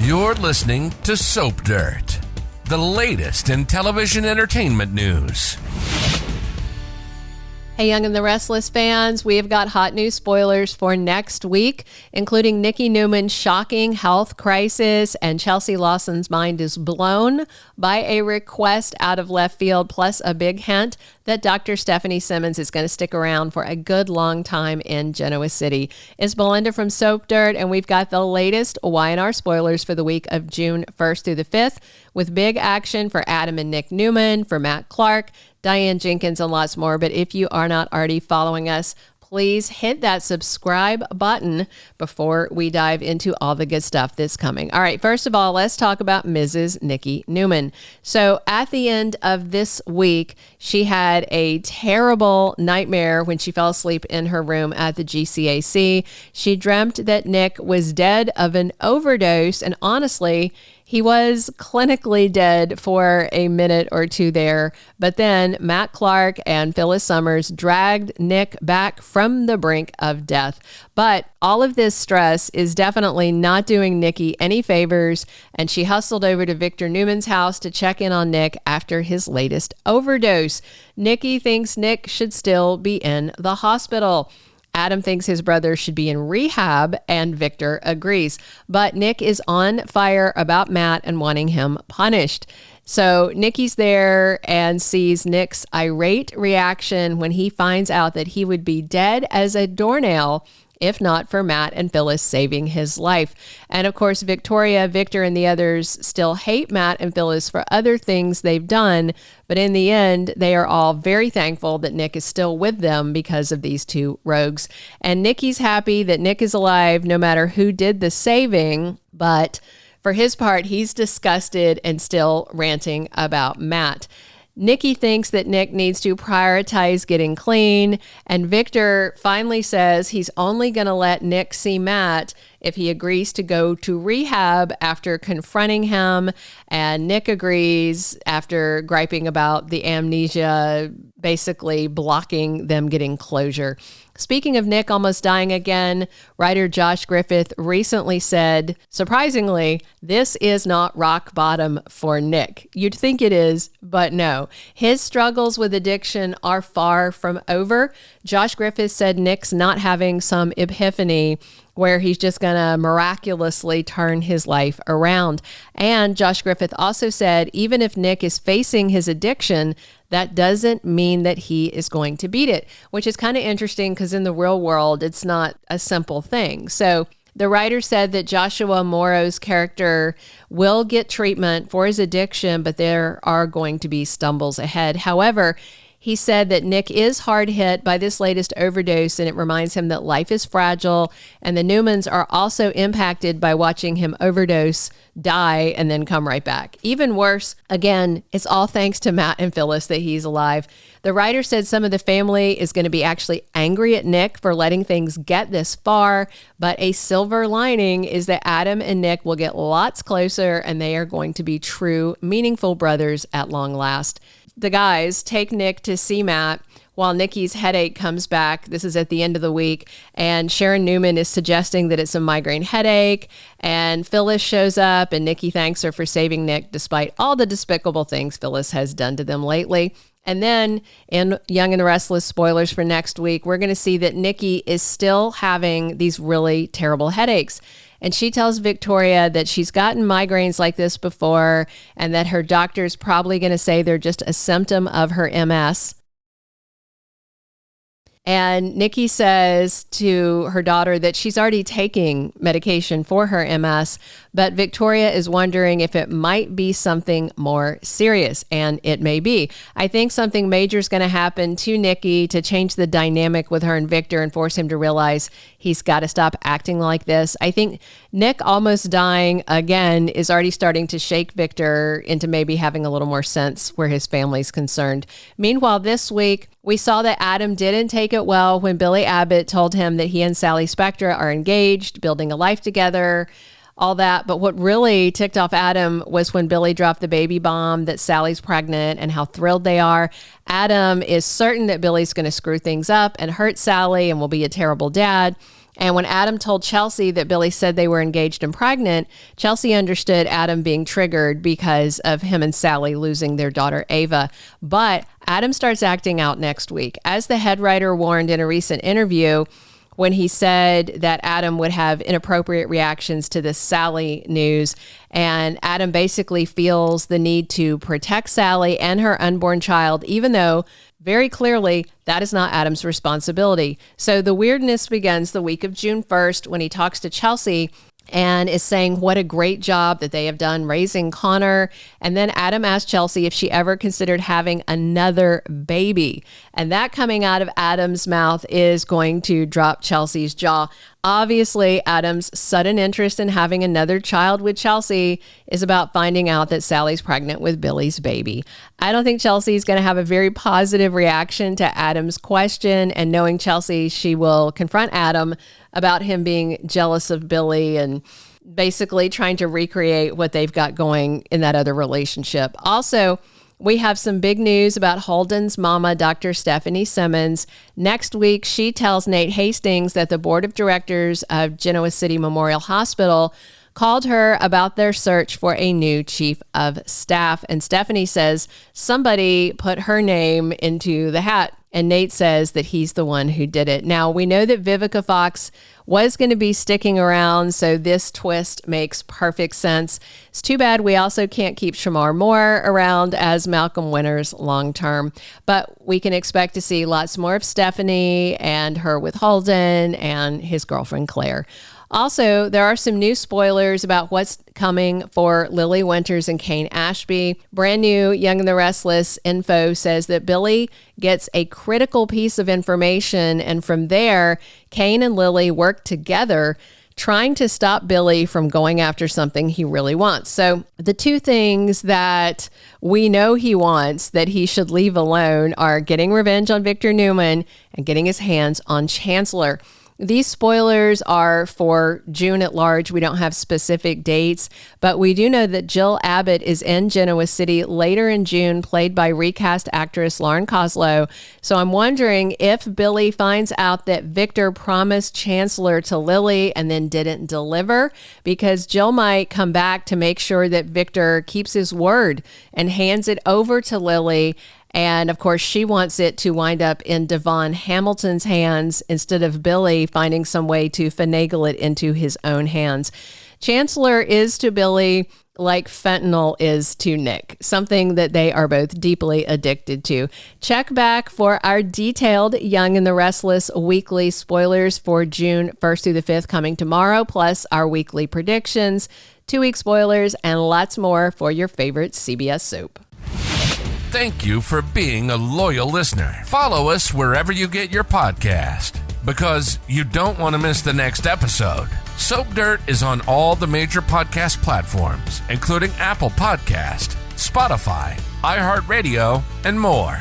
You're listening to Soap Dirt, the latest in television entertainment news. Hey, Young and the Restless fans, we have got hot news spoilers for next week, including Nikki Newman's shocking health crisis, and Chelsea Lawson's mind is blown by a request out of left field, plus a big hint that Dr. Stephanie Simmons is going to stick around for a good long time in Genoa City. It's Belinda from Soap Dirt, and we've got the latest Y&R spoilers for the week of June 1st through the 5th, with big action for Adam and Nick Newman, for Matt Clark, Diane Jenkins, and lots more. But if you are not already following us, please hit that subscribe button before we dive into all the good stuff that's coming. All right, first of all, let's talk about Mrs. Nikki Newman. So at the end of this week, she had a terrible nightmare when she fell asleep in her room at the GCAC. She dreamt that Nick was dead of an overdose, and honestly, he was clinically dead for a minute or two there, but then Matt Clark and Phyllis Summers dragged Nick back from the brink of death. But all of this stress is definitely not doing Nikki any favors, and she hustled over to Victor Newman's house to check in on Nick after his latest overdose. Nikki thinks Nick should still be in the hospital. Adam thinks his brother should be in rehab, and Victor agrees. But Nick is on fire about Matt and wanting him punished. So Nikki's there and sees Nick's irate reaction when he finds out that he would be dead as a doornail if not for Matt and Phyllis saving his life. And of course, Victoria, Victor, and the others still hate Matt and Phyllis for other things they've done, but in the end, they are all very thankful that Nick is still with them because of these two rogues. And Nikki's happy that Nick is alive no matter who did the saving, but for his part, he's disgusted and still ranting about Matt. Nikki thinks that Nick needs to prioritize getting clean, and Victor finally says he's only going to let Nick see Matt if he agrees to go to rehab after confronting him, and Nick agrees after griping about the amnesia basically blocking them getting closure. Speaking of Nick almost dying again, writer Josh Griffith recently said, surprisingly, this is not rock bottom for Nick. You'd think it is, but no. His struggles with addiction are far from over. Josh Griffith said Nick's not having some epiphany where he's just going to miraculously turn his life around. And Josh Griffith also said, even if Nick is facing his addiction, that doesn't mean that he is going to beat it, which is kind of interesting because in the real world, it's not a simple thing. So the writer said that Joshua Morrow's character will get treatment for his addiction, but there are going to be stumbles ahead. However, he said that Nick is hard hit by this latest overdose, and it reminds him that life is fragile, and the Newmans are also impacted by watching him overdose, die, and then come right back. Even worse, again, it's all thanks to Matt and Phyllis that he's alive. The writer said some of the family is going to be actually angry at Nick for letting things get this far, but a silver lining is that Adam and Nick will get lots closer, and they are going to be true, meaningful brothers at long last. The guys take Nick to see Matt while Nikki's headache comes back. This is at the end of the week, and Sharon Newman is suggesting that it's a migraine headache, and Phyllis shows up, and Nikki thanks her for saving Nick despite all the despicable things Phyllis has done to them lately. And then in Young and the Restless spoilers for next week, we're going to see that Nikki is still having these really terrible headaches. And she tells Victoria that she's gotten migraines like this before and that her doctor's probably going to say they're just a symptom of her MS. And Nikki says to her daughter that she's already taking medication for her MS, but Victoria is wondering if it might be something more serious, and it may be. I think something major is going to happen to Nikki to change the dynamic with her and Victor and force him to realize he's got to stop acting like this. I think Nick almost dying again is already starting to shake Victor into maybe having a little more sense where his family's concerned. Meanwhile, this week, we saw that Adam didn't take it well when Billy Abbott told him that he and Sally Spectra are engaged, building a life together, all that. But what really ticked off Adam was when Billy dropped the baby bomb that Sally's pregnant and how thrilled they are. Adam is certain that Billy's going to screw things up and hurt Sally and will be a terrible dad. And when Adam told Chelsea that Billy said they were engaged and pregnant, Chelsea understood Adam being triggered because of him and Sally losing their daughter Ava. But Adam starts acting out next week. As the head writer warned in a recent interview, when he said that Adam would have inappropriate reactions to the Sally news. And Adam basically feels the need to protect Sally and her unborn child, even though very clearly that is not Adam's responsibility. So the weirdness begins the week of June 1st when he talks to Chelsea and is saying what a great job that they have done raising Connor. And then Adam asked Chelsea if she ever considered having another baby. And that coming out of Adam's mouth is going to drop Chelsea's jaw. Obviously, Adam's sudden interest in having another child with Chelsea is about finding out that Sally's pregnant with Billy's baby. I don't think Chelsea's going to have a very positive reaction to Adam's question, and knowing Chelsea, she will confront Adam about him being jealous of Billy and basically trying to recreate what they've got going in that other relationship. Also, we have some big news about Holden's mama, Dr. Stephanie Simmons. Next week, she tells Nate Hastings that the board of directors of Genoa City Memorial Hospital called her about their search for a new chief of staff. And Stephanie says somebody put her name into the hat. And Nate says that he's the one who did it. Now, we know that Vivica Fox was going to be sticking around, so this twist makes perfect sense. It's too bad we also can't keep Shamar Moore around as Malcolm Winters long term, but we can expect to see lots more of Stephanie and her with Holden and his girlfriend Claire. Also, there are some new spoilers about what's coming for Lily Winters and Kane Ashby. Brand new Young and the Restless info says that Billy gets a critical piece of information, and from there, Kane and Lily work together trying to stop Billy from going after something he really wants. So the two things that we know he wants that he should leave alone are getting revenge on Victor Newman and getting his hands on Chancellor. These spoilers are for June at large. We don't have specific dates, but we do know that Jill Abbott is in Genoa City later in June, played by recast actress Lauren Koslow. So I'm wondering if Billy finds out that Victor promised Chancellor to Lily and then didn't deliver, because Jill might come back to make sure that Victor keeps his word and hands it over to Lily. And of course, she wants it to wind up in Devon Hamilton's hands instead of Billy finding some way to finagle it into his own hands. Chancellor is to Billy like fentanyl is to Nick, something that they are both deeply addicted to. Check back for our detailed Young and the Restless weekly spoilers for June 1st through the 5th coming tomorrow, plus our weekly predictions, 2-week spoilers, and lots more for your favorite CBS soap. Thank you for being a loyal listener. Follow us wherever you get your podcast, because you don't want to miss the next episode. Soap Dirt is on all the major podcast platforms, including Apple Podcast, Spotify, iHeartRadio, and more.